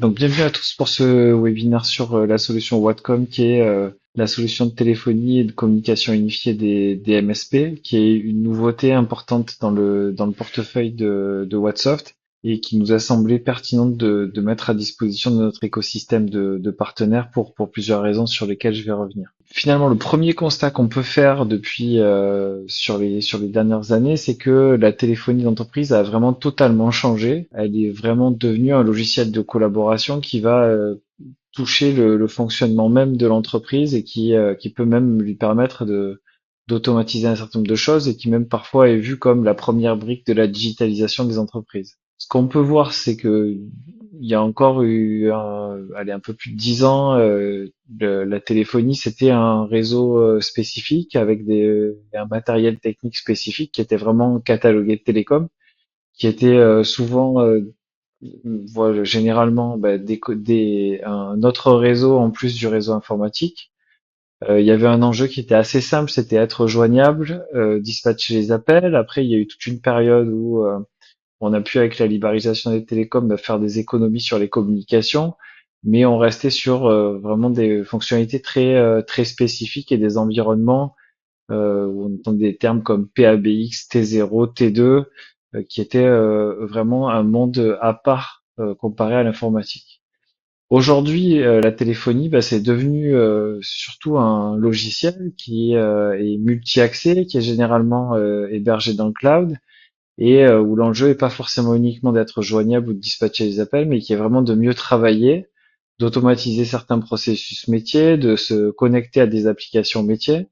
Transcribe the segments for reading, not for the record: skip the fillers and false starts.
Donc bienvenue à tous pour ce webinaire sur la solution Whatcom qui est la solution de téléphonie et de communication unifiée des MSP, qui est une nouveauté importante dans le portefeuille de Whatsoft et qui nous a semblé pertinente de mettre à disposition de notre écosystème de partenaires pour plusieurs raisons sur lesquelles je vais revenir. Finalement, le premier constat qu'on peut faire depuis sur les dernières années, c'est que la téléphonie d'entreprise a vraiment totalement changé. Elle est vraiment devenue un logiciel de collaboration qui va toucher le fonctionnement même de l'entreprise et qui peut même lui permettre d'automatiser un certain nombre de choses et qui même parfois est vu comme la première brique de la digitalisation des entreprises. Ce qu'on peut voir, c'est que il y a encore eu un peu plus de 10 ans, la téléphonie, c'était un réseau spécifique avec un matériel technique spécifique qui était vraiment catalogué de télécom, qui était souvent, voilà, généralement, un autre réseau en plus du réseau informatique. Il y avait un enjeu qui était assez simple, c'était être joignable, dispatcher les appels. Après, il y a eu toute une période où on a pu, avec la libéralisation des télécoms, faire des économies sur les communications, mais on restait sur vraiment des fonctionnalités très spécifiques et des environnements où on entend des termes comme PABX, T0, T2, qui étaient vraiment un monde à part comparé à l'informatique. Aujourd'hui, la téléphonie, c'est devenu surtout un logiciel qui est multi-accès, qui est généralement hébergé dans le cloud et où l'enjeu est pas forcément uniquement d'être joignable ou de dispatcher les appels, mais qui est vraiment de mieux travailler, d'automatiser certains processus métiers, de se connecter à des applications métiers.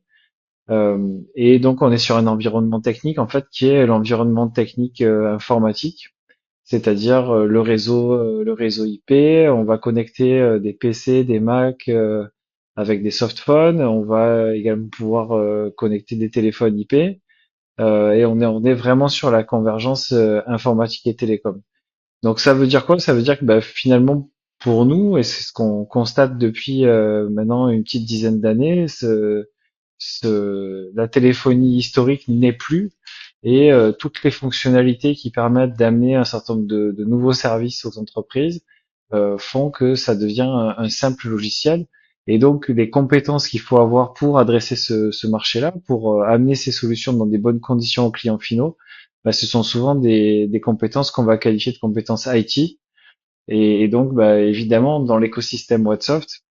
Et donc on est sur un environnement technique en fait qui est l'environnement technique informatique, c'est-à-dire le réseau IP. On va connecter des PC, des Mac avec des softphones. On va également pouvoir connecter des téléphones IP. Et on est vraiment sur la convergence informatique et télécom. Donc ça veut dire quoi? Ça veut dire que finalement pour nous, et c'est ce qu'on constate depuis maintenant une petite dizaine d'années, la téléphonie historique n'est plus et toutes les fonctionnalités qui permettent d'amener un certain nombre de nouveaux services aux entreprises font que ça devient un simple logiciel. Et donc les compétences qu'il faut avoir pour adresser ce marché-là, pour amener ces solutions dans des bonnes conditions aux clients finaux, ce sont souvent des compétences qu'on va qualifier de compétences IT. Et donc évidemment dans l'écosystème Whatsoft,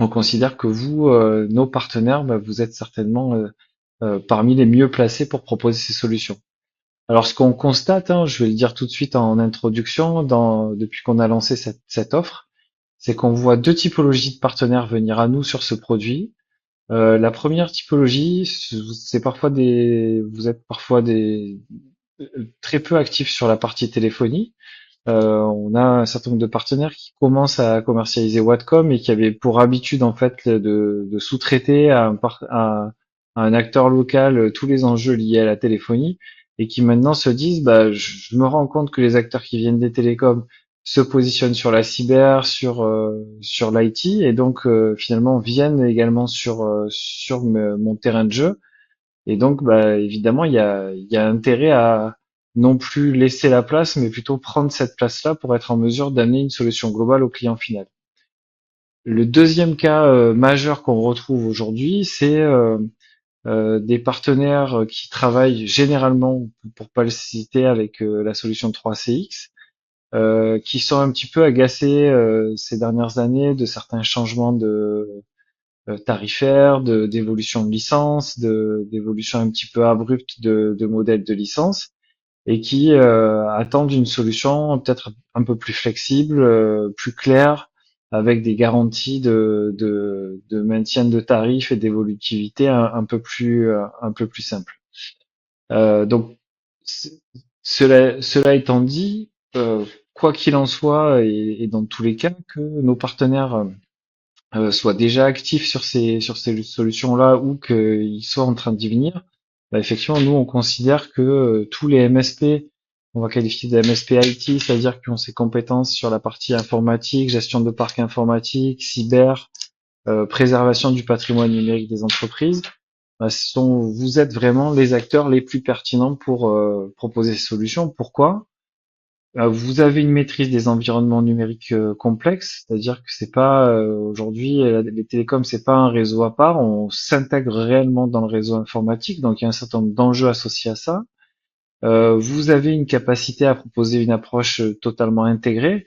on considère que vous, nos partenaires, vous êtes certainement parmi les mieux placés pour proposer ces solutions. Alors, ce qu'on constate, hein, je vais le dire tout de suite en introduction, depuis qu'on a lancé cette offre, c'est qu'on voit deux typologies de partenaires venir à nous sur ce produit. La première typologie, c'est parfois vous êtes parfois très peu actifs sur la partie téléphonie. On a un certain nombre de partenaires qui commencent à commercialiser Whatcom et qui avaient pour habitude en fait de sous-traiter à un acteur local tous les enjeux liés à la téléphonie et qui maintenant se disent je me rends compte que les acteurs qui viennent des télécoms se positionnent sur la cyber, sur l'IT et donc finalement viennent également sur mon terrain de jeu et donc, évidemment, il y a intérêt à non plus laisser la place, mais plutôt prendre cette place-là pour être en mesure d'amener une solution globale au client final. Le deuxième cas majeur qu'on retrouve aujourd'hui, c'est des partenaires qui travaillent généralement, pour pas le citer, avec la solution 3CX, qui sont un petit peu agacés ces dernières années de certains changements tarifaires, d'évolution de licence, d'évolution un petit peu abrupte de modèles de licence, et qui attendent une solution peut-être un peu plus flexible, plus claire, avec des garanties de maintien de tarifs et d'évolutivité un peu plus simples. Donc, c- cela étant dit, quoi qu'il en soit, et dans tous les cas, que nos partenaires soient déjà actifs sur ces solutions-là ou qu'ils soient en train d'y venir, effectivement, nous, on considère que tous les MSP, on va qualifier de MSP IT, c'est-à-dire qui ont ces compétences sur la partie informatique, gestion de parc informatique, cyber, préservation du patrimoine numérique des entreprises, vous êtes vraiment les acteurs les plus pertinents pour proposer ces solutions. Pourquoi? Vous avez une maîtrise des environnements numériques complexes, c'est-à-dire que c'est pas aujourd'hui les télécoms, c'est pas un réseau à part, on s'intègre réellement dans le réseau informatique, donc il y a un certain nombre d'enjeux associés à ça. Vous avez une capacité à proposer une approche totalement intégrée.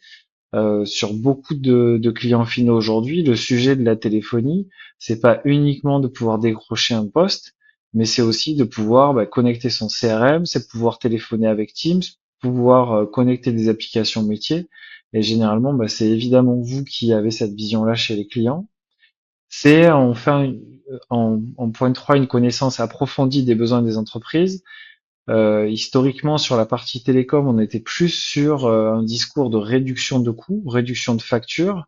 Sur beaucoup de clients finaux aujourd'hui, le sujet de la téléphonie, c'est pas uniquement de pouvoir décrocher un poste, mais c'est aussi de pouvoir connecter son CRM, c'est de pouvoir téléphoner avec Teams, pouvoir connecter des applications métiers. Et généralement, c'est évidemment vous qui avez cette vision-là chez les clients. C'est en point 3 une connaissance approfondie des besoins des entreprises. Historiquement, sur la partie télécom, on était plus sur un discours de réduction de coûts, réduction de factures,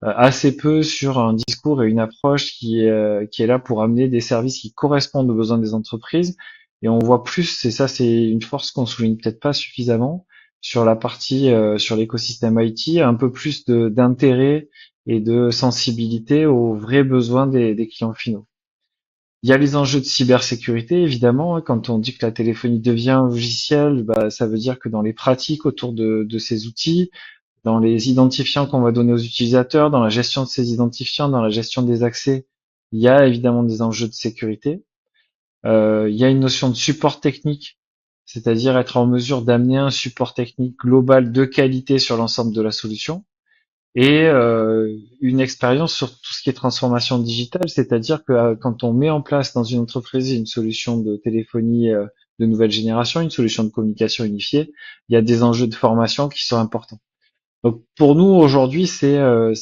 assez peu sur un discours et une approche qui est là pour amener des services qui correspondent aux besoins des entreprises. Et on voit plus, et ça c'est une force qu'on souligne peut-être pas suffisamment, sur la partie, sur l'écosystème IT, un peu plus d'intérêt et de sensibilité aux vrais besoins des clients finaux. Il y a les enjeux de cybersécurité, évidemment, hein. Quand on dit que la téléphonie devient un logiciel, ça veut dire que dans les pratiques autour de ces outils, dans les identifiants qu'on va donner aux utilisateurs, dans la gestion de ces identifiants, dans la gestion des accès, il y a évidemment des enjeux de sécurité. Il y a une notion de support technique, c'est-à-dire être en mesure d'amener un support technique global de qualité sur l'ensemble de la solution et une expérience sur tout ce qui est transformation digitale, c'est-à-dire que quand on met en place dans une entreprise une solution de téléphonie de nouvelle génération, une solution de communication unifiée, il y a des enjeux de formation qui sont importants. Donc pour nous aujourd'hui, c'est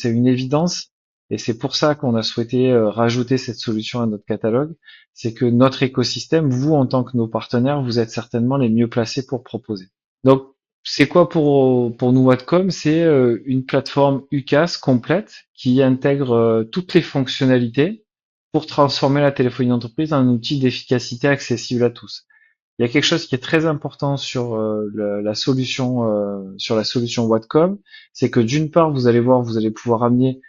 une évidence et c'est pour ça qu'on a souhaité rajouter cette solution à notre catalogue, c'est que notre écosystème, vous en tant que nos partenaires, vous êtes certainement les mieux placés pour proposer. Donc, c'est quoi pour nous Whatcom? C'est une plateforme UCaaS complète qui intègre toutes les fonctionnalités pour transformer la téléphonie d'entreprise en un outil d'efficacité accessible à tous. Il y a quelque chose qui est très important sur sur la solution Whatcom, c'est que d'une part, vous allez voir, vous allez pouvoir amener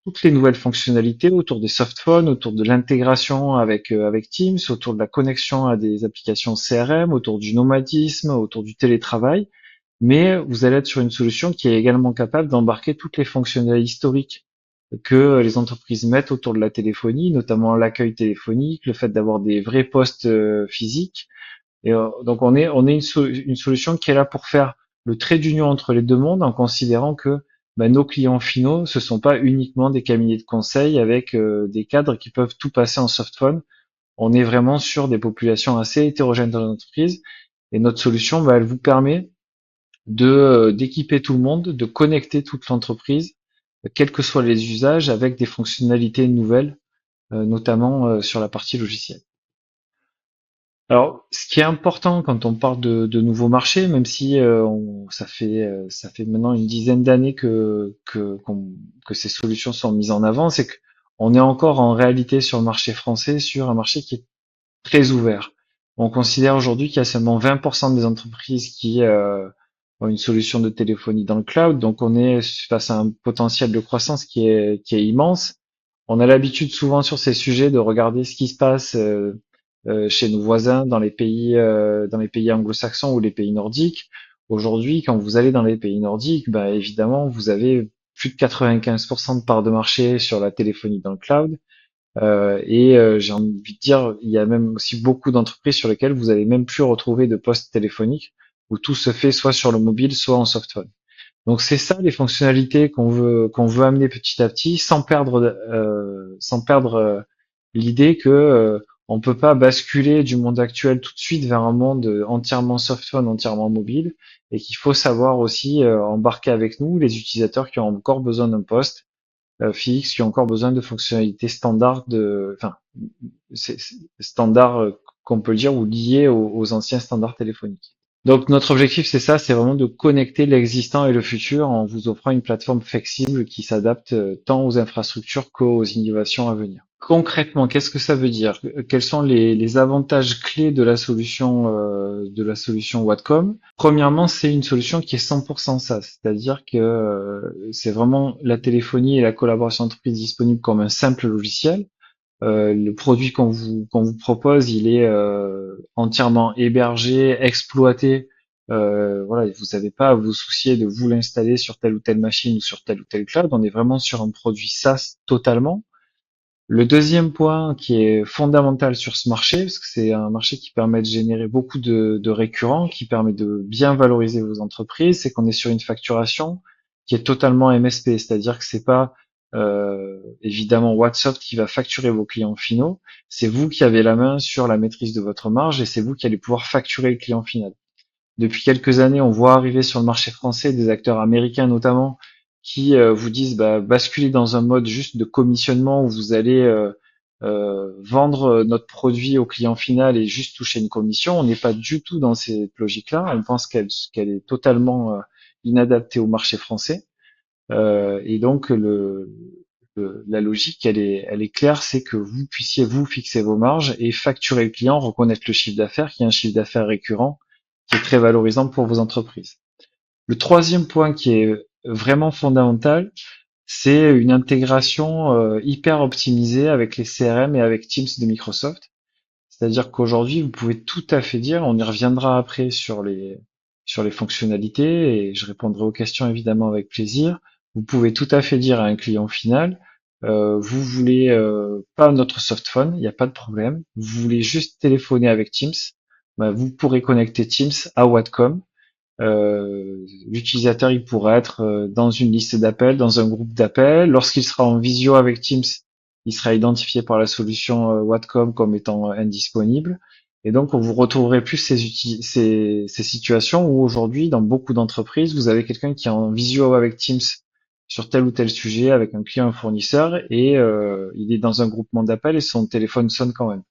toutes les nouvelles fonctionnalités autour des softphones, autour de l'intégration avec Teams, autour de la connexion à des applications CRM, autour du nomadisme, autour du télétravail. Mais vous allez être sur une solution qui est également capable d'embarquer toutes les fonctionnalités historiques que les entreprises mettent autour de la téléphonie, notamment l'accueil téléphonique, le fait d'avoir des vrais postes physiques. Et donc on est une solution qui est là pour faire le trait d'union entre les deux mondes en considérant que nos clients finaux, ce sont pas uniquement des cabinets de conseil avec des cadres qui peuvent tout passer en softphone. On est vraiment sur des populations assez hétérogènes dans l'entreprise et notre solution, elle vous permet d'équiper tout le monde, de connecter toute l'entreprise, quels que soient les usages, avec des fonctionnalités nouvelles, notamment sur la partie logicielle. Alors, ce qui est important quand on parle de nouveaux marchés, même si ça fait maintenant une dizaine d'années que ces solutions sont mises en avant, c'est qu'on est encore en réalité sur le marché français, sur un marché qui est très ouvert. On considère aujourd'hui qu'il y a seulement 20% des entreprises qui ont une solution de téléphonie dans le cloud, donc on est face à un potentiel de croissance qui est immense. On a l'habitude souvent sur ces sujets de regarder ce qui se passe chez nos voisins dans les pays anglo-saxons ou les pays nordiques. Aujourd'hui, quand vous allez dans les pays nordiques, évidemment, vous avez plus de 95% de part de marché sur la téléphonie dans le cloud. J'ai envie de dire, il y a même aussi beaucoup d'entreprises sur lesquelles vous allez même plus retrouver de postes téléphoniques où tout se fait soit sur le mobile, soit en softphone. Donc c'est ça les fonctionnalités qu'on veut amener petit à petit sans perdre l'idée que on peut pas basculer du monde actuel tout de suite vers un monde entièrement softphone, entièrement mobile, et qu'il faut savoir aussi embarquer avec nous les utilisateurs qui ont encore besoin d'un poste fixe, qui ont encore besoin de fonctionnalités standards standards qu'on peut dire ou liées aux anciens standards téléphoniques. Donc notre objectif c'est ça, c'est vraiment de connecter l'existant et le futur en vous offrant une plateforme flexible qui s'adapte tant aux infrastructures qu'aux innovations à venir. Concrètement, qu'est-ce que ça veut dire? Quels sont les avantages clés de la solution Whatcom? Premièrement, c'est une solution qui est 100% SaaS, c'est-à-dire que c'est vraiment la téléphonie et la collaboration d'entreprise disponible comme un simple logiciel. Le produit qu'on vous propose, il est entièrement hébergé, exploité Voilà, vous n'avez pas à vous soucier de vous l'installer sur telle ou telle machine ou sur tel ou tel cloud. On est vraiment sur un produit SaaS totalement. Le deuxième point qui est fondamental sur ce marché, parce que c'est un marché qui permet de générer beaucoup de récurrents, qui permet de bien valoriser vos entreprises, c'est qu'on est sur une facturation qui est totalement MSP, c'est-à-dire que c'est pas évidemment WhatsApp qui va facturer vos clients finaux, c'est vous qui avez la main sur la maîtrise de votre marge et c'est vous qui allez pouvoir facturer le client final. Depuis quelques années, on voit arriver sur le marché français des acteurs américains notamment qui vous disent bah, basculez dans un mode juste de commissionnement où vous allez vendre notre produit au client final et juste toucher une commission. On n'est pas du tout dans cette logique-là. On pense qu'elle est totalement inadaptée au marché français. Et donc la logique, elle est claire, c'est que vous puissiez vous fixer vos marges et facturer le client, reconnaître le chiffre d'affaires, qui est un chiffre d'affaires récurrent qui est très valorisant pour vos entreprises. Le troisième point qui est vraiment fondamental, c'est une intégration hyper optimisée avec les CRM et avec Teams de Microsoft. C'est-à-dire qu'aujourd'hui, vous pouvez tout à fait dire, on y reviendra après sur les fonctionnalités et je répondrai aux questions évidemment avec plaisir. Vous pouvez tout à fait dire à un client final, vous voulez pas notre softphone, il n'y a pas de problème. Vous voulez juste téléphoner avec Teams, bah, vous pourrez connecter Teams à Whatcom. L'utilisateur il pourra être dans une liste d'appels, dans un groupe d'appels. Lorsqu'il sera en visio avec Teams, il sera identifié par la solution Whatcom comme étant indisponible. Et donc, vous retrouverez plus ces situations où aujourd'hui, dans beaucoup d'entreprises, vous avez quelqu'un qui est en visio avec Teams sur tel ou tel sujet avec un client, un fournisseur, et il est dans un groupement d'appels et son téléphone sonne quand même.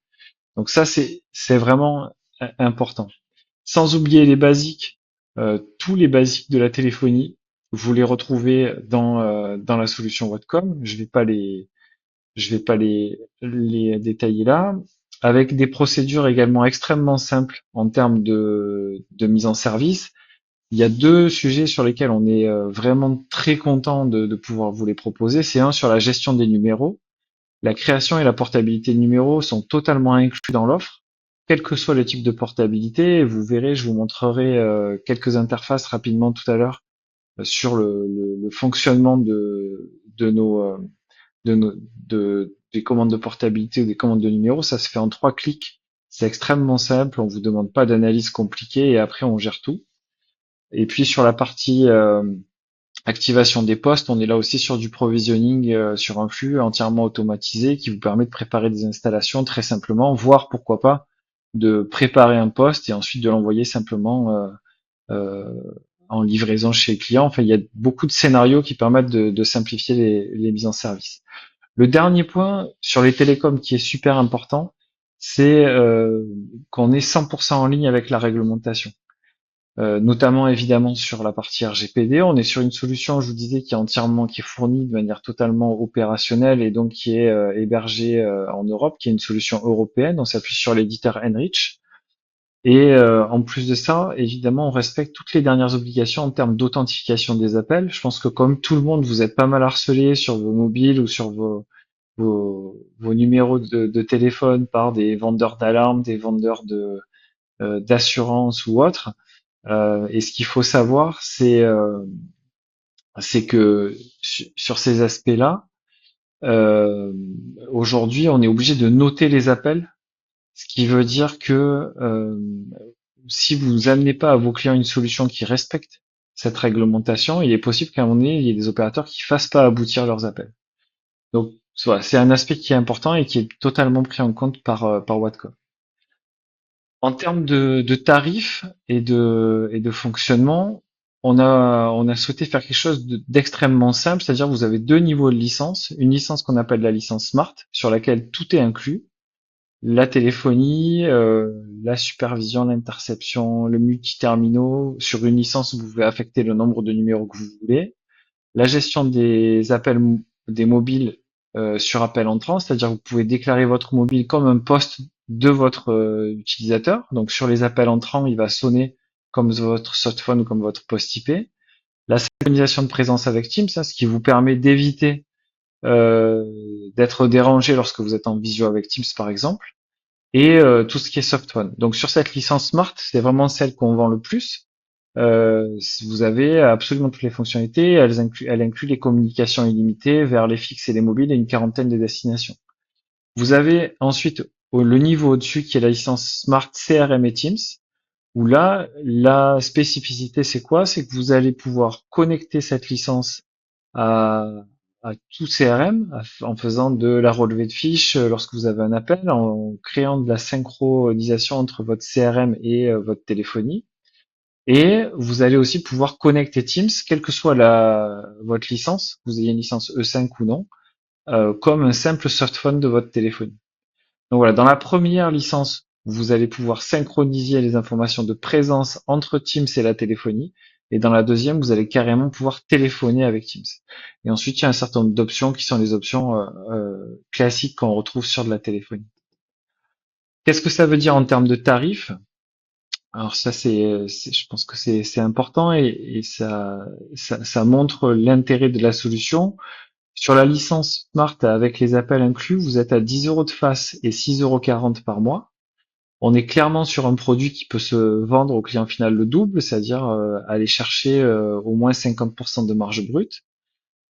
Donc ça, c'est vraiment important. Sans oublier les basiques, tous les basiques de la téléphonie, vous les retrouvez dans la solution Whatcom. Je vais pas les détailler là, avec des procédures également extrêmement simples en termes de mise en service. Il y a deux sujets sur lesquels on est vraiment très content de pouvoir vous les proposer. C'est un sur la gestion des numéros. La création et la portabilité de numéros sont totalement inclus dans l'offre, quel que soit le type de portabilité. Vous verrez, je vous montrerai quelques interfaces rapidement tout à l'heure sur le fonctionnement de nos, de nos des commandes de portabilité ou des commandes de numéros. Ça se fait en 3 clics. C'est extrêmement simple. On vous demande pas d'analyse compliquée et après on gère tout. Et puis sur la partie activation des postes, on est là aussi sur du provisioning, sur un flux entièrement automatisé qui vous permet de préparer des installations très simplement, voire pourquoi pas de préparer un poste et ensuite de l'envoyer simplement euh, en livraison chez le client. Enfin, il y a beaucoup de scénarios qui permettent de simplifier les mises en service. Le dernier point sur les télécoms qui est super important, c'est qu'on est 100% en ligne avec la réglementation. Notamment évidemment sur la partie RGPD. On est sur une solution, je vous disais, qui est fournie de manière totalement opérationnelle et donc qui est hébergée en Europe, qui est une solution européenne. On s'appuie sur l'éditeur Enrich. Et en plus de ça, évidemment, on respecte toutes les dernières obligations en termes d'authentification des appels. Je pense que comme tout le monde, vous êtes pas mal harcelé sur vos mobiles ou sur vos numéros de téléphone par des vendeurs d'alarmes, des vendeurs d'assurance ou autres. Et ce qu'il faut savoir, c'est que sur ces aspects-là, euh, aujourd'hui, on est obligé de noter les appels, ce qui veut dire que si vous amenez pas à vos clients une solution qui respecte cette réglementation, il est possible qu'à un moment donné, il y ait des opérateurs qui fassent pas aboutir leurs appels. Donc, voilà, c'est un aspect qui est important et qui est totalement pris en compte par Whatcom. En termes de tarifs et de fonctionnement, on a souhaité faire quelque chose d'extrêmement simple, c'est-à-dire vous avez 2 niveaux de licence. Une licence qu'on appelle la licence Smart, sur laquelle tout est inclus. La téléphonie, la supervision, l'interception, le multi-terminaux. Sur une licence, vous pouvez affecter le nombre de numéros que vous voulez. La gestion des appels des mobiles sur appel entrant, c'est-à-dire vous pouvez déclarer votre mobile comme un poste de votre utilisateur. Donc sur les appels entrants, il va sonner comme votre softphone ou comme votre poste IP. La synchronisation de présence avec Teams, ça, ce qui vous permet d'éviter euh, d'être dérangé lorsque vous êtes en visio avec Teams par exemple, et tout ce qui est softphone. Donc sur cette licence Smart, c'est vraiment celle qu'on vend le plus. Vous avez absolument toutes les fonctionnalités. Elle inclut les communications illimitées vers les fixes et les mobiles et une quarantaine de destinations. Vous avez ensuite le niveau au-dessus qui est la licence Smart CRM et Teams, où là, la spécificité, c'est quoi? C'est que vous allez pouvoir connecter cette licence à, à tout CRM en faisant de la relevée de fiches lorsque vous avez un appel, en créant de la synchronisation entre votre CRM et votre téléphonie. Et vous allez aussi pouvoir connecter Teams, quelle que soit votre licence, que vous ayez une licence E5 ou non, comme un simple softphone de votre téléphone. Donc voilà, dans la première licence, vous allez pouvoir synchroniser les informations de présence entre Teams et la téléphonie. Et dans la deuxième, vous allez carrément pouvoir téléphoner avec Teams. Et ensuite, il y a un certain nombre d'options qui sont les options classiques qu'on retrouve sur de la téléphonie. Qu'est-ce que ça veut dire en termes de tarifs? Alors ça, je pense que c'est important et ça montre l'intérêt de la solution. Sur la licence Smart avec les appels inclus, vous êtes à 10 euros de face et 6,40 € par mois. On est clairement sur un produit qui peut se vendre au client final le double, c'est-à-dire aller chercher au moins 50% de marge brute.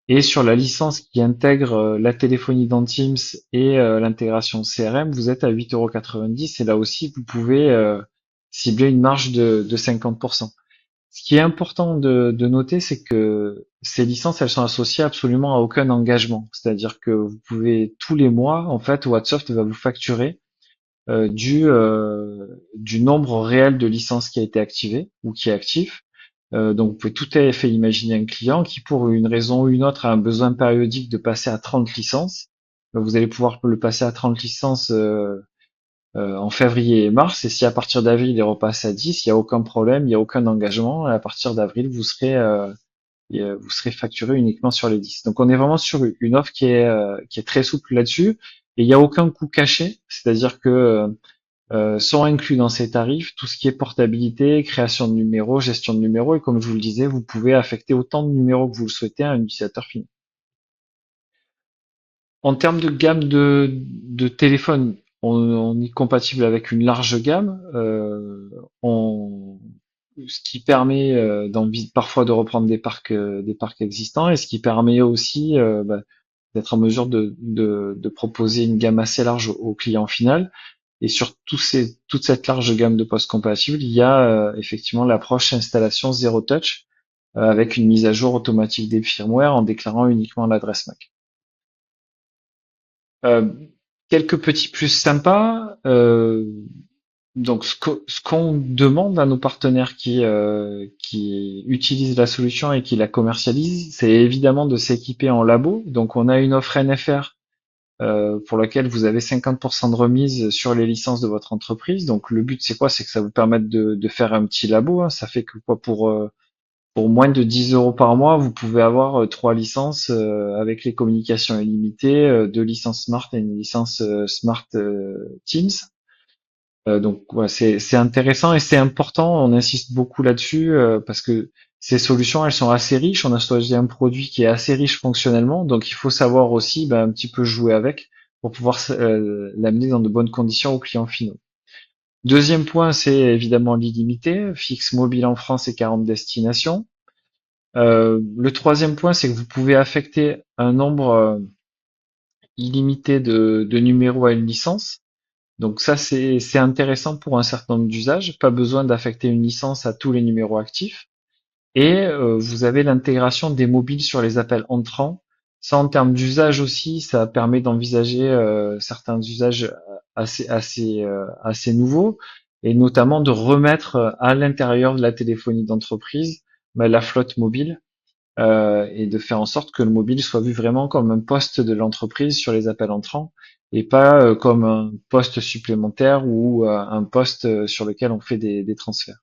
Et sur la licence qui intègre la téléphonie dans Teams et l'intégration CRM, vous êtes à 8,90 € et là aussi, vous pouvez cibler une marge de 50%. Ce qui est important de noter, c'est que ces licences, elles sont associées absolument à aucun engagement. C'est-à-dire que vous pouvez tous les mois, en fait, Whatsoft va vous facturer du nombre réel de licences qui a été activé ou qui est actif. Donc, vous pouvez tout à fait imaginer un client qui, pour une raison ou une autre, a un besoin périodique de passer à 30 licences. Vous allez pouvoir le passer à 30 licences en février et mars. Et si à partir d'avril, il est repassé à 10, il n'y a aucun problème, il n'y a aucun engagement. Et à partir d'avril, vous serez facturé uniquement sur les 10. Donc, on est vraiment sur une offre qui est très souple là-dessus. Et il n'y a aucun coût caché, c'est-à-dire que sont inclus dans ces tarifs tout ce qui est portabilité, création de numéros, gestion de numéros, et comme je vous le disais, vous pouvez affecter autant de numéros que vous le souhaitez à un utilisateur fini. En termes de gamme de téléphone, on est compatible avec une large gamme, ce qui permet parfois de reprendre des parcs existants, et ce qui permet aussi d'être en mesure de proposer une gamme assez large au client final. Et sur toute cette large gamme de postes compatibles, il y a effectivement l'approche installation zéro touch avec une mise à jour automatique des firmware en déclarant uniquement l'adresse MAC. Euh, Quelques petits plus sympas. Donc, ce qu'on demande à nos partenaires qui utilisent la solution et qui la commercialisent, c'est évidemment de s'équiper en labo. Donc, on a une offre NFR pour laquelle vous avez 50% de remise sur les licences de votre entreprise. Donc le but c'est quoi? C'est que ça vous permette de faire un petit labo, hein. Ça fait que quoi pour moins de 10 euros par mois, vous pouvez avoir trois licences avec les communications illimitées, deux licences Smart et une licence Smart Teams. Donc voilà, c'est intéressant et c'est important. On insiste beaucoup là-dessus parce que ces solutions, elles sont assez riches. On a choisi un produit qui est assez riche fonctionnellement, donc il faut savoir aussi un petit peu jouer avec pour pouvoir l'amener dans de bonnes conditions aux clients finaux. Deuxième point, c'est évidemment l'illimité, fixe mobile en France et 40 destinations. Le troisième point, c'est que vous pouvez affecter un nombre illimité de numéros à une licence. Donc ça, c'est intéressant pour un certain nombre d'usages. Pas besoin d'affecter une licence à tous les numéros actifs. Et vous avez l'intégration des mobiles sur les appels entrants. Ça, en termes d'usage aussi, ça permet d'envisager certains usages assez nouveaux, et notamment de remettre à l'intérieur de la téléphonie d'entreprise la flotte mobile et de faire en sorte que le mobile soit vu vraiment comme un poste de l'entreprise sur les appels entrants et pas comme un poste supplémentaire ou un poste sur lequel on fait des transferts.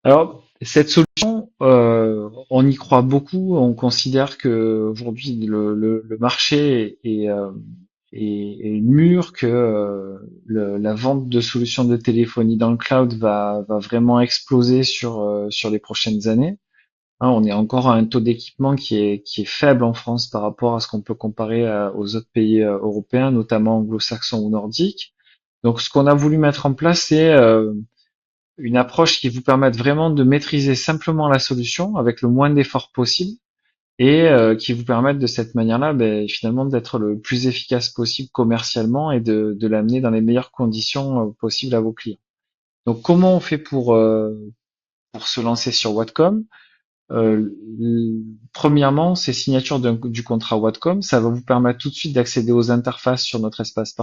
Alors, cette solution, on y croit beaucoup. On considère que aujourd'hui le marché est mûr, que la vente de solutions de téléphonie dans le cloud va vraiment exploser sur les prochaines années. Hein, on est encore à un taux d'équipement qui est faible en France par rapport à ce qu'on peut comparer aux autres pays européens, notamment anglo-saxons ou nordiques. Donc, ce qu'on a voulu mettre en place, c'est une approche qui vous permette vraiment de maîtriser simplement la solution avec le moins d'efforts possible et qui vous permettent de cette manière-là, ben, finalement, d'être le plus efficace possible commercialement et de l'amener dans les meilleures conditions possibles à vos clients. Donc, comment on fait pour se lancer sur Whatcom? Premièrement, c'est signature du contrat Whatcom. Ça va vous permettre tout de suite d'accéder aux interfaces sur notre espace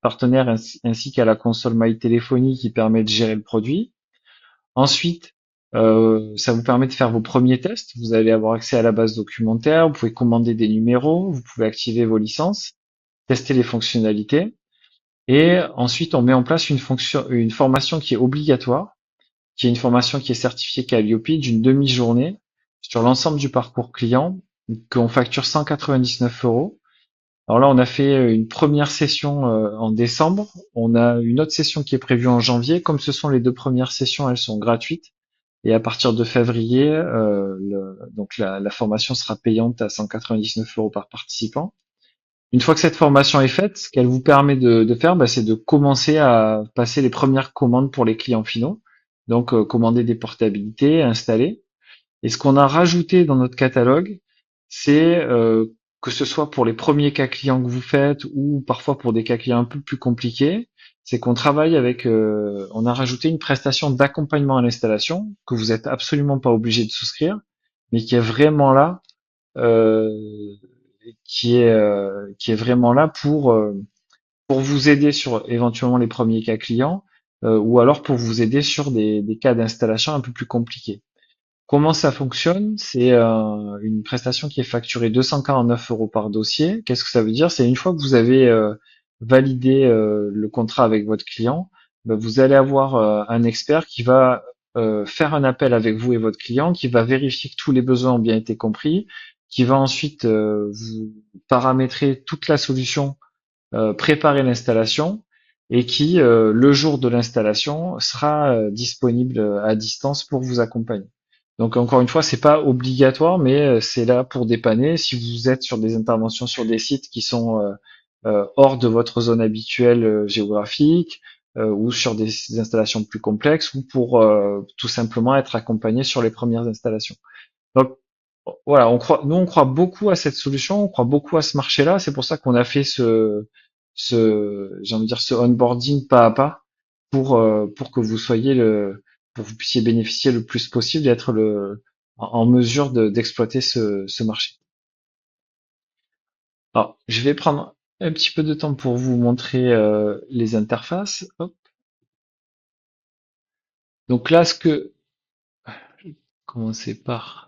partenaire ainsi qu'à la console My Téléphonie qui permet de gérer le produit. Ensuite, ça vous permet de faire vos premiers tests. Vous allez avoir accès à la base documentaire, vous pouvez commander des numéros, vous pouvez activer vos licences, tester les fonctionnalités. Et ensuite, on met en place une formation qui est obligatoire, qui est une formation qui est certifiée Calliope d'une demi-journée sur l'ensemble du parcours client, qu'on facture 199 euros. Alors là, on a fait une première session en décembre. On a une autre session qui est prévue en janvier. Comme ce sont les deux premières sessions, elles sont gratuites. Et à partir de février, donc la formation sera payante à 199 euros par participant. Une fois que cette formation est faite, ce qu'elle vous permet de faire, bah, c'est de commencer à passer les premières commandes pour les clients finaux. Donc, commander des portabilités, installer. Et ce qu'on a rajouté dans notre catalogue, c'est que ce soit pour les premiers cas clients que vous faites ou parfois pour des cas clients un peu plus compliqués, c'est qu'on travaille avec, on a rajouté une prestation d'accompagnement à l'installation que vous êtes absolument pas obligé de souscrire, mais qui est vraiment là, euh, qui est vraiment là pour vous aider sur éventuellement les premiers cas clients ou alors pour vous aider sur des cas d'installation un peu plus compliqués. Comment ça fonctionne? C'est une prestation qui est facturée 249 euros par dossier. Qu'est-ce que ça veut dire? C'est une fois que vous avez validé le contrat avec votre client, ben, vous allez avoir un expert qui va faire un appel avec vous et votre client, qui va vérifier que tous les besoins ont bien été compris, qui va ensuite vous paramétrer toute la solution, préparer l'installation et qui, le jour de l'installation, sera disponible à distance pour vous accompagner. Donc encore une fois, c'est pas obligatoire, mais c'est là pour dépanner. Si vous êtes sur des interventions sur des sites qui sont hors de votre zone habituelle géographique, ou sur des installations plus complexes, ou pour tout simplement être accompagné sur les premières installations. Donc voilà, nous on croit beaucoup à cette solution, on croit beaucoup à ce marché-là. C'est pour ça qu'on a fait j'ai envie de dire, ce onboarding pas à pas pour que vous soyez pour que vous puissiez bénéficier le plus possible et être en mesure d'exploiter ce marché. Alors, je vais prendre un petit peu de temps pour vous montrer les interfaces. Hop. Donc là, commencer par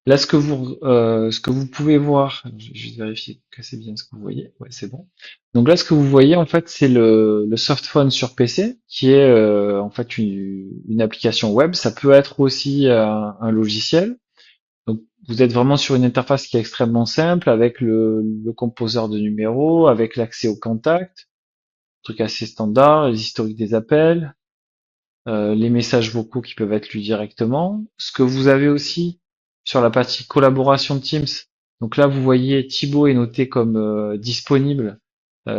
là, ce que vous pouvez voir, je vais juste vérifier que c'est bien ce que vous voyez. Ouais, c'est bon. Donc là, ce que vous voyez, en fait, c'est le softphone sur PC, qui est en fait une application web. Ça peut être aussi un logiciel. Donc, vous êtes vraiment sur une interface qui est extrêmement simple, avec le composeur de numéros, avec l'accès aux contacts, truc assez standard, les historiques des appels, les messages vocaux qui peuvent être lus directement. Ce que vous avez aussi sur la partie collaboration de Teams, donc là vous voyez Thibaut est noté comme disponible.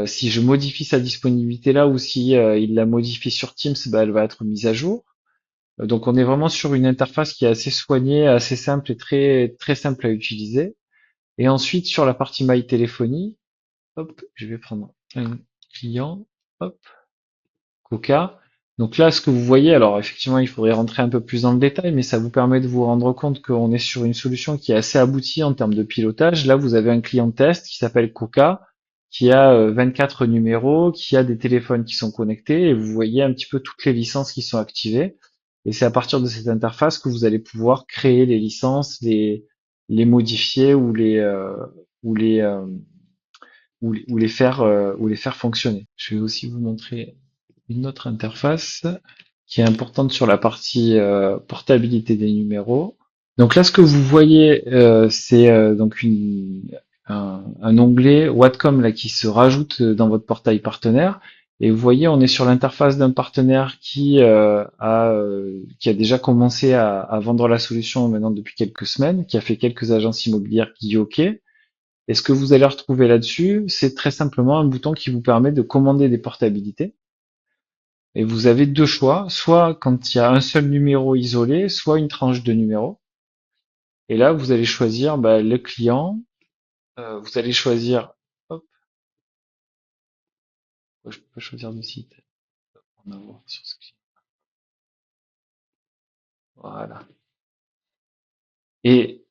Si je modifie sa disponibilité là ou si il la modifie sur Teams, bah, elle va être mise à jour. Donc on est vraiment sur une interface qui est assez soignée, assez simple et très très simple à utiliser. Et ensuite sur la partie My Téléphonie, hop, je vais prendre un client, hop. Coca. Donc là, ce que vous voyez, alors effectivement, il faudrait rentrer un peu plus dans le détail, mais ça vous permet de vous rendre compte qu'on est sur une solution qui est assez aboutie en termes de pilotage. Là, vous avez un client de test qui s'appelle Coca, qui a 24 numéros, qui a des téléphones qui sont connectés, et vous voyez un petit peu toutes les licences qui sont activées. Et c'est à partir de cette interface que vous allez pouvoir créer les licences, les modifier ou les, euh, ou les faire fonctionner. Je vais aussi vous montrer une autre interface qui est importante sur la partie portabilité des numéros. Donc là, ce que vous voyez, c'est donc un onglet Whatcom là qui se rajoute dans votre portail partenaire. Et vous voyez, on est sur l'interface d'un partenaire qui a déjà commencé à vendre la solution maintenant depuis quelques semaines, qui a fait quelques agences immobilières qui dit OK. Et ce que vous allez retrouver là-dessus, c'est très simplement un bouton qui vous permet de commander des portabilités. Et vous avez deux choix, soit quand il y a un seul numéro isolé, soit une tranche de numéros. Et là, vous allez choisir le client. Vous allez choisir, hop, je peux choisir le site. On va voir sur ce client. Voilà. Et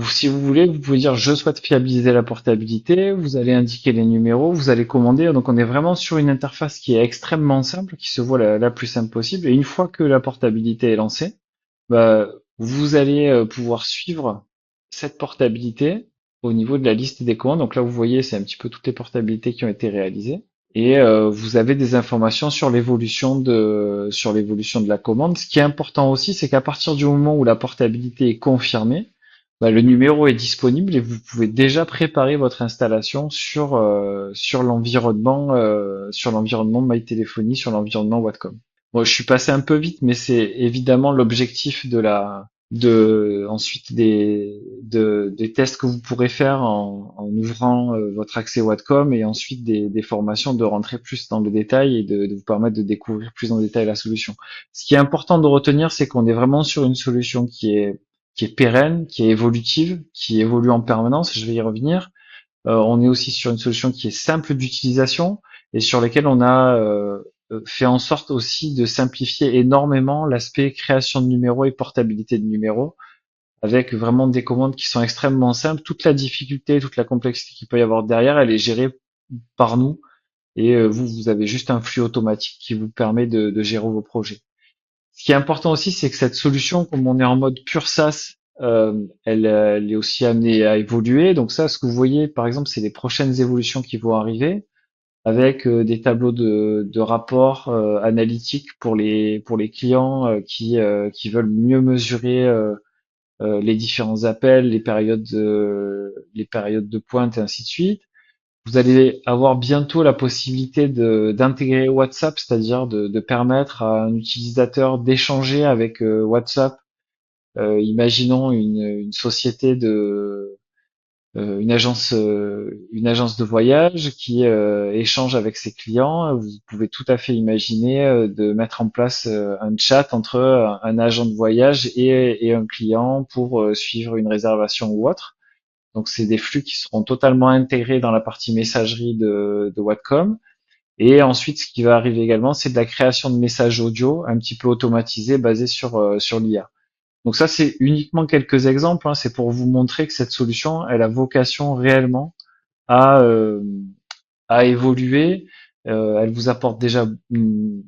si vous voulez, vous pouvez dire je souhaite fiabiliser la portabilité. Vous allez indiquer les numéros, vous allez commander. Donc on est vraiment sur une interface qui est extrêmement simple, qui se voit la plus simple possible. Et une fois que la portabilité est lancée, vous allez pouvoir suivre cette portabilité au niveau de la liste des commandes. Donc là, vous voyez, c'est un petit peu toutes les portabilités qui ont été réalisées. Et vous avez des informations sur l'évolution de la commande. Ce qui est important aussi, c'est qu'à partir du moment où la portabilité est confirmée, le numéro est disponible et vous pouvez déjà préparer votre installation sur l'environnement MyTéléphonie, sur l'environnement Whatcom. Bon, je suis passé un peu vite, mais c'est évidemment l'objectif ensuite des tests que vous pourrez faire en ouvrant votre accès Whatcom et ensuite des formations de rentrer plus dans le détail et de vous permettre de découvrir plus en détail la solution. Ce qui est important de retenir, c'est qu'on est vraiment sur une solution qui est pérenne, qui est évolutive, qui évolue en permanence. Je vais y revenir. On est aussi sur une solution qui est simple d'utilisation et sur laquelle on a fait en sorte aussi de simplifier énormément l'aspect création de numéros et portabilité de numéros, avec vraiment des commandes qui sont extrêmement simples. Toute la difficulté, toute la complexité qu'il peut y avoir derrière, elle est gérée par nous et vous avez juste un flux automatique qui vous permet de gérer vos projets. Ce qui est important aussi, c'est que cette solution, comme on est en mode pur SaaS, elle est aussi amenée à évoluer. Donc ça, ce que vous voyez, par exemple, c'est les prochaines évolutions qui vont arriver avec des tableaux de rapports analytiques pour les clients qui veulent mieux mesurer les différents appels, les périodes de pointe et ainsi de suite. Vous allez avoir bientôt la possibilité d'intégrer WhatsApp, c'est-à-dire de permettre à un utilisateur d'échanger avec WhatsApp. Imaginons une société une agence de voyage qui échange avec ses clients. Vous pouvez tout à fait imaginer de mettre en place un chat entre un agent de voyage et un client pour suivre une réservation ou autre. Donc c'est des flux qui seront totalement intégrés dans la partie messagerie de Whatcom. Et ensuite, ce qui va arriver également, c'est de la création de messages audio un petit peu automatisés basés sur l'IA. Donc ça, c'est uniquement quelques exemples, hein. C'est pour vous montrer que cette solution, elle a vocation réellement à, euh, à évoluer. Elle vous apporte déjà une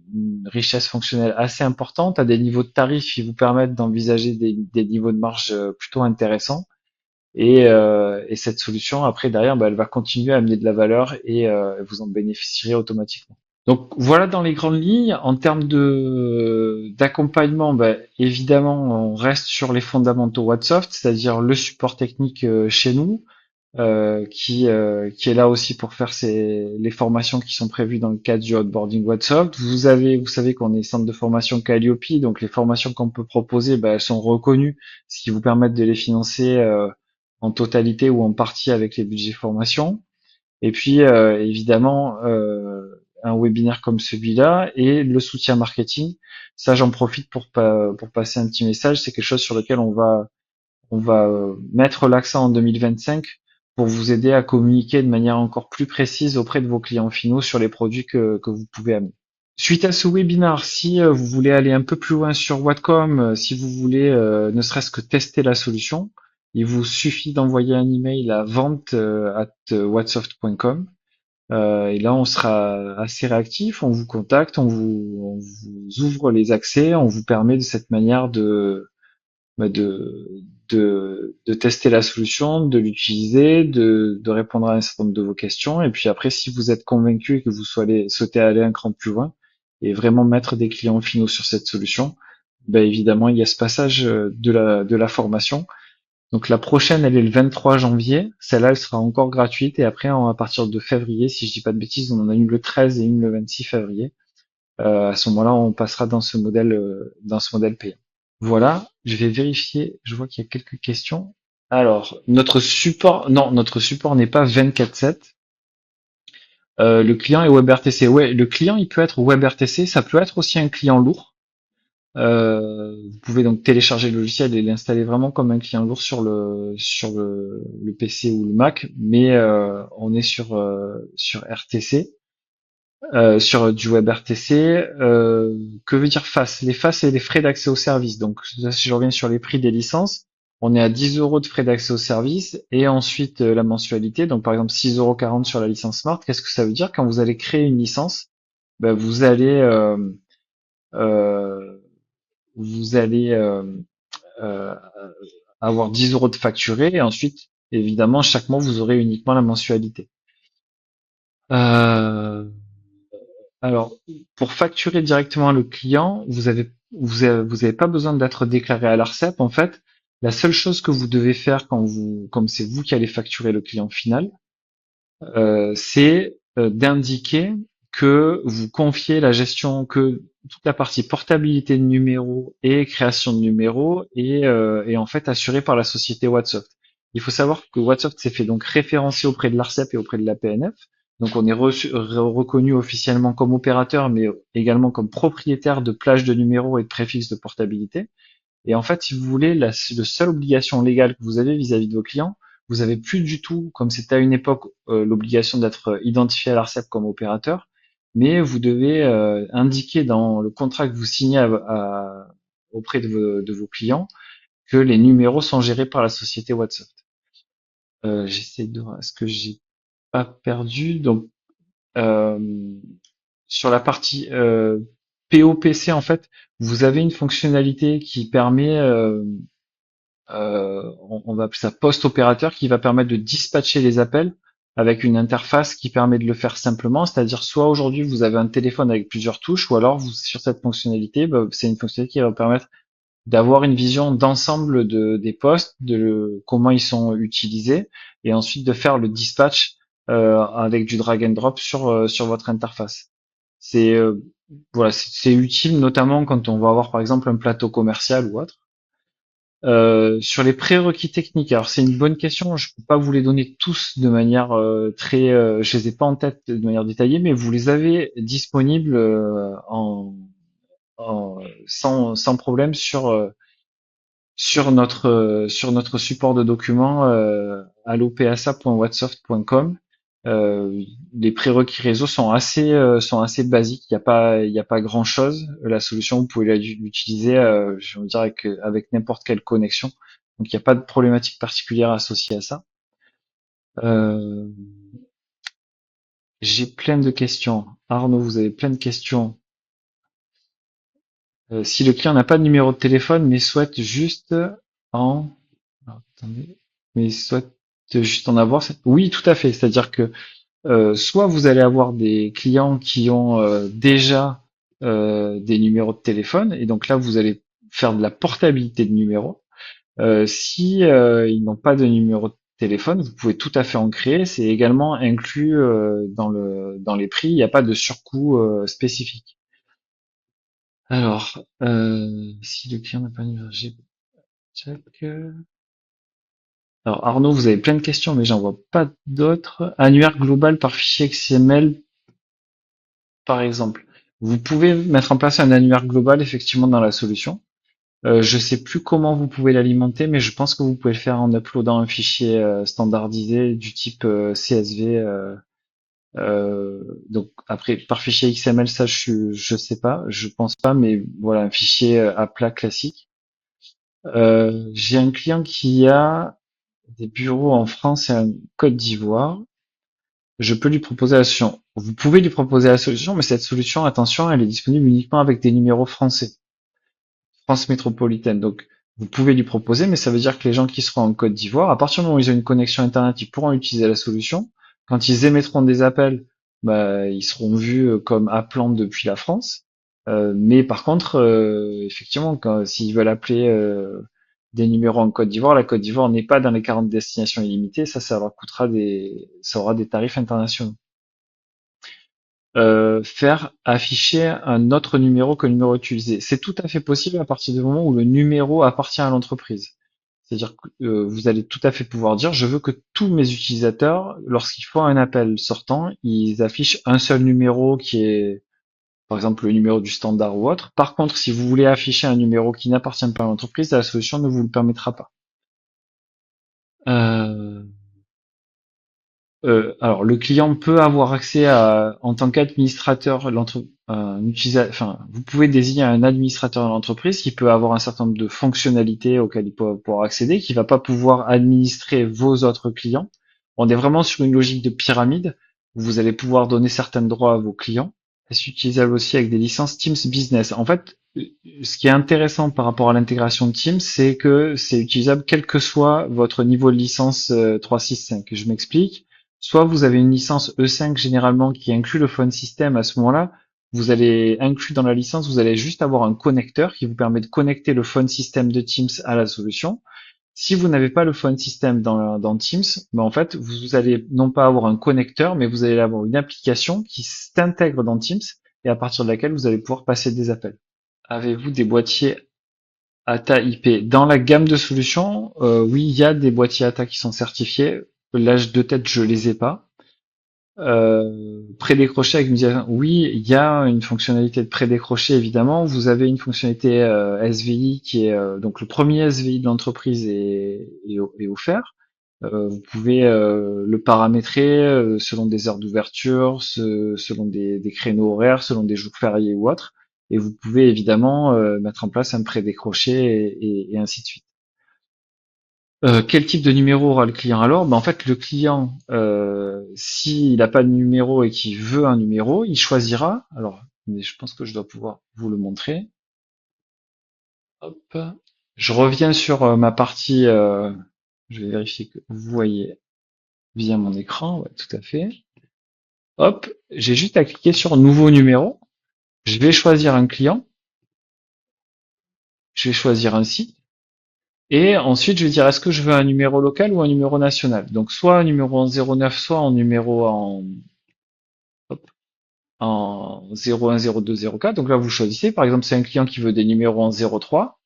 richesse fonctionnelle assez importante, à des niveaux de tarifs qui vous permettent d'envisager des niveaux de marge plutôt intéressants. Et cette solution, après, derrière, elle va continuer à amener de la valeur et vous en bénéficierez automatiquement. Donc voilà dans les grandes lignes. En termes de d'accompagnement, évidemment, on reste sur les fondamentaux Whatsoft, c'est-à-dire le support technique chez nous, qui est là aussi pour faire les formations qui sont prévues dans le cadre du onboarding Whatsoft. Vous savez qu'on est centre de formation Calliope, donc les formations qu'on peut proposer, elles sont reconnues, ce qui vous permet de les financer en totalité ou en partie avec les budgets formation. Et puis évidemment un webinaire comme celui-là et le soutien marketing. Ça, j'en profite pour passer un petit message. C'est quelque chose sur lequel on va mettre l'accent en 2025 pour vous aider à communiquer de manière encore plus précise auprès de vos clients finaux sur les produits que vous pouvez amener. Suite à ce webinaire, si vous voulez aller un peu plus loin sur Whatcom, si vous voulez ne serait-ce que tester la solution, il vous suffit d'envoyer un email à vente@whatsoft.com. Et là, on sera assez réactif, on vous contacte, on vous ouvre les accès, on vous permet de cette manière bah, de, de tester la solution, de l'utiliser, de répondre à un certain nombre de vos questions. Et puis après, si vous êtes convaincu et que vous souhaitez aller un cran plus loin et vraiment mettre des clients finaux sur cette solution, évidemment, il y a ce passage de la formation. Donc la prochaine, elle est le 23 janvier. Celle-là, elle sera encore gratuite. Et après, à partir de février, si je dis pas de bêtises, on en a une le 13 et une le 26 février. À ce moment-là, on passera dans ce modèle payant. Voilà, je vais vérifier. Je vois qu'il y a quelques questions. Alors, notre support n'est pas 24/7. Le client est WebRTC. Ouais, le client, il peut être WebRTC, ça peut être aussi un client lourd. Vous pouvez donc télécharger le logiciel et l'installer vraiment comme un client lourd sur le PC ou le Mac, mais on est sur RTC, sur du WebRTC. Que veut dire FAS? Les FAS, c'est les frais d'accès au service. Donc là, si je reviens sur les prix des licences, on est à 10 euros de frais d'accès au service et ensuite la mensualité. Donc par exemple 6,40 € sur la licence Smart. Qu'est-ce que ça veut dire? Quand vous allez créer une licence, ben, euh, vous allez euh, avoir 10 euros de facturé et ensuite, évidemment, chaque mois, vous aurez uniquement la mensualité. Euh, alors, pour facturer directement le client, vous avez pas besoin d'être déclaré à l'ARCEP. En fait, la seule chose que vous devez faire comme c'est vous qui allez facturer le client final, c'est d'indiquer que vous confiez la gestion, que toute la partie portabilité de numéros et création de numéros est en fait assurée par la société Whatsoft. Il faut savoir que Whatsoft s'est fait donc référencer auprès de l'ARCEP et auprès de la PNF. Donc on est reconnu officiellement comme opérateur, mais également comme propriétaire de plages de numéros et de préfixes de portabilité. Et en fait, si vous voulez, la seule obligation légale que vous avez vis-à-vis de vos clients, vous avez plus du tout, comme c'était à une époque, l'obligation d'être identifié à l'ARCEP comme opérateur, mais vous devez indiquer dans le contrat que vous signez auprès de vos clients que les numéros sont gérés par la société WhatsApp. J'essaie de voir, est-ce que j'ai pas perdu? Donc, euh, sur la partie POPC, en fait, vous avez une fonctionnalité qui permet on va appeler ça post-opérateur qui va permettre de dispatcher les appels avec une interface qui permet de le faire simplement, c'est-à-dire soit aujourd'hui vous avez un téléphone avec plusieurs touches, ou alors sur cette fonctionnalité, bah, c'est une fonctionnalité qui va permettre d'avoir une vision d'ensemble des postes, comment ils sont utilisés, et ensuite de faire le dispatch avec du drag and drop sur votre interface. C'est voilà, c'est utile notamment quand on va avoir par exemple un plateau commercial ou autre. Sur les prérequis techniques, alors c'est une bonne question. Je peux pas vous les donner tous de manière je les ai pas en tête de manière détaillée, mais vous les avez disponibles sans problème sur notre support de documents allopsa.whatsoft.com. Les prérequis réseau sont assez basiques. Il y a pas grand-chose. La solution, vous pouvez l'utiliser, je veux dire avec n'importe quelle connexion. Donc il n'y a pas de problématique particulière associée à ça. Euh, j'ai plein de questions. Arnaud, vous avez plein de questions. Si le client n'a pas de numéro de téléphone, mais souhaite juste en alors, attendez. Mais soit juste en avoir. Oui, tout à fait. C'est-à-dire que soit vous allez avoir des clients qui ont déjà des numéros de téléphone, et donc là vous allez faire de la portabilité de numéros. Si ils n'ont pas de numéro de téléphone, vous pouvez tout à fait en créer. C'est également inclus dans les prix. Il n'y a pas de surcoût spécifique. Alors, si le client n'a pas de numéro, check. Alors Arnaud, vous avez plein de questions, mais j'en vois pas d'autres. Annuaire global par fichier XML, par exemple. Vous pouvez mettre en place un annuaire global effectivement dans la solution. Je sais plus comment vous pouvez l'alimenter, mais je pense que vous pouvez le faire en uploadant un fichier standardisé du type CSV. Donc après par fichier XML, ça je sais pas, je pense pas, mais voilà un fichier à plat classique. J'ai un client qui a des bureaux en France et en Côte d'Ivoire. Je peux lui proposer la solution. Vous pouvez lui proposer la solution, mais cette solution, attention, elle est disponible uniquement avec des numéros français, France métropolitaine. Donc, vous pouvez lui proposer, mais ça veut dire que les gens qui seront en Côte d'Ivoire, à partir du moment où ils ont une connexion Internet, ils pourront utiliser la solution. Quand ils émettront des appels, bah, ils seront vus comme appelant depuis la France. Mais par contre, effectivement, s'ils veulent appeler des numéros en Côte d'Ivoire, la Côte d'Ivoire n'est pas dans les 40 destinations illimitées. Ça leur coûtera ça aura des tarifs internationaux. Faire afficher un autre numéro que le numéro utilisé. C'est tout à fait possible à partir du moment où le numéro appartient à l'entreprise. C'est-à-dire que vous allez tout à fait pouvoir dire, je veux que tous mes utilisateurs, lorsqu'ils font un appel sortant, ils affichent un seul numéro qui est, par exemple, le numéro du standard ou autre. Par contre, si vous voulez afficher un numéro qui n'appartient pas à l'entreprise, la solution ne vous le permettra pas. Euh, alors, le client peut avoir accès à, en tant qu'administrateur, enfin, vous pouvez désigner un administrateur de l'entreprise qui peut avoir un certain nombre de fonctionnalités auxquelles il peut pouvoir accéder, qui va pas pouvoir administrer vos autres clients. On est vraiment sur une logique de pyramide où vous allez pouvoir donner certains droits à vos clients. C'est utilisable aussi avec des licences Teams Business. En fait, ce qui est intéressant par rapport à l'intégration de Teams, c'est que c'est utilisable quel que soit votre niveau de licence 365. Je m'explique. Soit vous avez une licence E5 généralement qui inclut le phone system. À ce moment-là, vous allez inclus dans la licence, vous allez juste avoir un connecteur qui vous permet de connecter le phone system de Teams à la solution. Si vous n'avez pas le phone system dans Teams, ben en fait, vous allez non pas avoir un connecteur, mais vous allez avoir une application qui s'intègre dans Teams et à partir de laquelle vous allez pouvoir passer des appels. Avez-vous des boîtiers ATA IP? Dans la gamme de solutions, oui, il y a des boîtiers ATA qui sont certifiés. Là, de tête, je les ai pas. Prédécroché avec Media, oui, il y a une fonctionnalité de prédécroché évidemment. Vous avez une fonctionnalité SVI qui est donc le premier SVI de l'entreprise est offert. Vous pouvez le paramétrer selon des heures d'ouverture, selon des créneaux horaires, selon des jours fériés ou autres. Et vous pouvez évidemment mettre en place un prédécroché et ainsi de suite. Quel type de numéro aura le client alors? Ben, en fait, le client, s'il n'a pas de numéro et qu'il veut un numéro, il choisira. Alors, mais je pense que je dois pouvoir vous le montrer. Hop. Je reviens sur ma partie. Je vais vérifier que vous voyez bien mon écran. Ouais, tout à fait. Hop. J'ai juste à cliquer sur Nouveau numéro. Je vais choisir un client. Je vais choisir un site. Et ensuite, je vais dire est-ce que je veux un numéro local ou un numéro national. Donc, soit un numéro en 09, soit un numéro en 01, 02, 04. Donc là, vous choisissez. Par exemple, c'est un client qui veut des numéros en 03.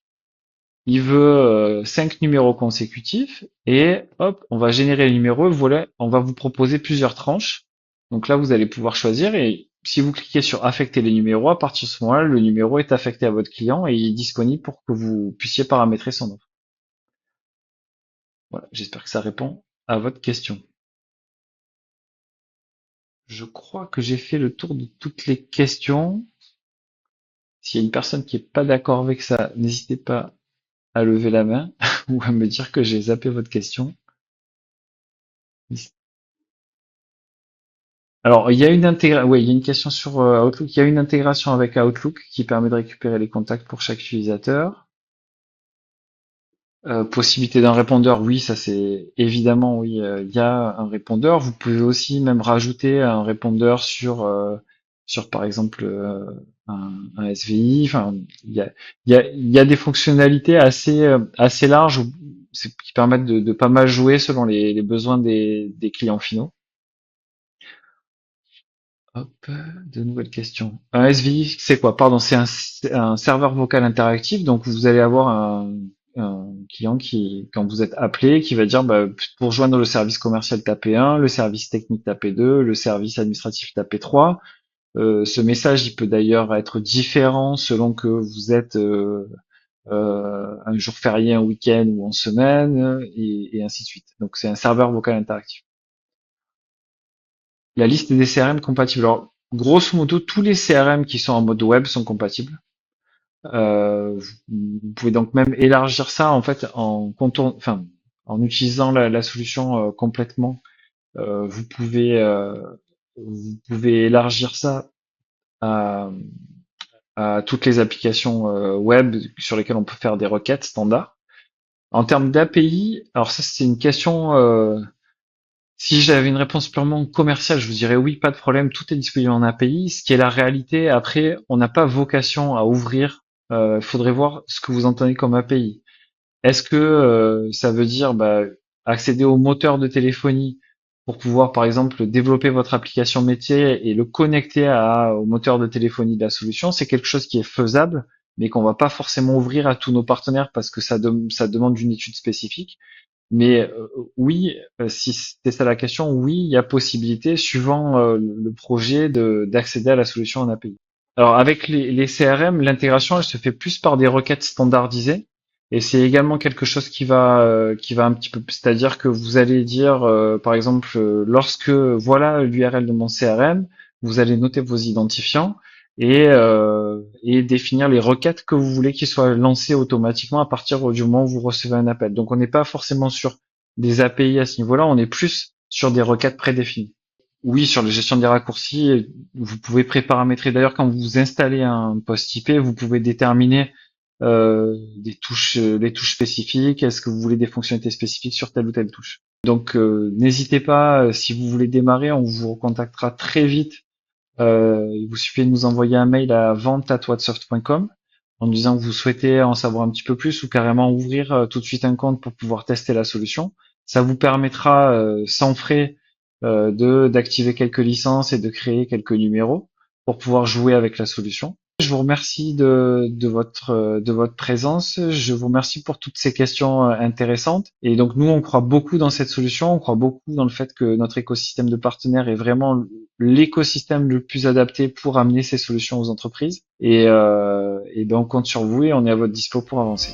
Il veut 5 numéros consécutifs. Et hop, on va générer le numéro. Voilà, on va vous proposer plusieurs tranches. Donc là, vous allez pouvoir choisir. Et si vous cliquez sur affecter les numéros, à partir de ce moment-là, le numéro est affecté à votre client et il est disponible pour que vous puissiez paramétrer son offre. Voilà, j'espère que ça répond à votre question. Je crois que j'ai fait le tour de toutes les questions. S'il y a une personne qui est pas d'accord avec ça, n'hésitez pas à lever la main ou à me dire que j'ai zappé votre question. Alors, il y a une question sur Outlook. Il y a une intégration avec Outlook qui permet de récupérer les contacts pour chaque utilisateur. Possibilité d'un répondeur, oui, ça c'est évidemment oui, il y a un répondeur. Vous pouvez aussi même rajouter un répondeur sur par exemple un SVI. Enfin, il y a des fonctionnalités assez larges qui permettent de pas mal jouer selon les besoins des clients finaux. Hop, de nouvelles questions. Un SVI, c'est quoi? Pardon, c'est un serveur vocal interactif. Donc, vous allez avoir un client qui, quand vous êtes appelé, qui va dire, bah, pour joindre le service commercial, tapez 1, le service technique, tapez 2, le service administratif, tapez 3. Ce message, il peut d'ailleurs être différent selon que vous êtes un jour férié, un week-end ou en semaine, et ainsi de suite. Donc, c'est un serveur vocal interactif. La liste des CRM compatibles. Alors, grosso modo, tous les CRM qui sont en mode web sont compatibles. Vous pouvez donc même élargir ça en fait en utilisant la solution complètement. Euh, vous pouvez euh, vous pouvez élargir ça à, à toutes les applications web sur lesquelles on peut faire des requêtes standards. En termes d'API, alors ça c'est une question. Si j'avais une réponse purement commerciale, je vous dirais oui, pas de problème, tout est disponible en API. Ce qui est la réalité, après, on n'a pas vocation à ouvrir. Il faudrait voir ce que vous entendez comme API. Est-ce que ça veut dire bah, accéder au moteur de téléphonie pour pouvoir, par exemple, développer votre application métier et le connecter au moteur de téléphonie de la solution? C'est quelque chose qui est faisable, mais qu'on va pas forcément ouvrir à tous nos partenaires parce que ça demande une étude spécifique. Mais oui, si c'était ça la question, oui, il y a possibilité, suivant le projet, d'accéder à la solution en API. Alors avec les CRM, l'intégration, elle se fait plus par des requêtes standardisées, et c'est également quelque chose qui va un petit peu, c'est-à-dire que vous allez dire, par exemple, lorsque voilà l'URL de mon CRM, vous allez noter vos identifiants et définir les requêtes que vous voulez qu'ils soient lancées automatiquement à partir du moment où vous recevez un appel. Donc on n'est pas forcément sur des API à ce niveau-là, on est plus sur des requêtes prédéfinies. Oui, sur la gestion des raccourcis, vous pouvez préparamétrer. D'ailleurs, quand vous installez un post IP, vous pouvez déterminer des touches spécifiques. Est-ce que vous voulez des fonctionnalités spécifiques sur telle ou telle touche? Donc, n'hésitez pas, si vous voulez démarrer, on vous recontactera très vite. Il vous suffit de nous envoyer un mail à vente@whatsoft.com en nous disant que vous souhaitez en savoir un petit peu plus ou carrément ouvrir tout de suite un compte pour pouvoir tester la solution. Ça vous permettra sans frais de d'activer quelques licences et de créer quelques numéros pour pouvoir jouer avec la solution. Je vous remercie de votre présence. Je vous remercie pour toutes ces questions intéressantes. Et donc nous, on croit beaucoup dans cette solution. On croit beaucoup dans le fait que notre écosystème de partenaires est vraiment l'écosystème le plus adapté pour amener ces solutions aux entreprises. Et ben on compte sur vous et on est à votre dispo pour avancer.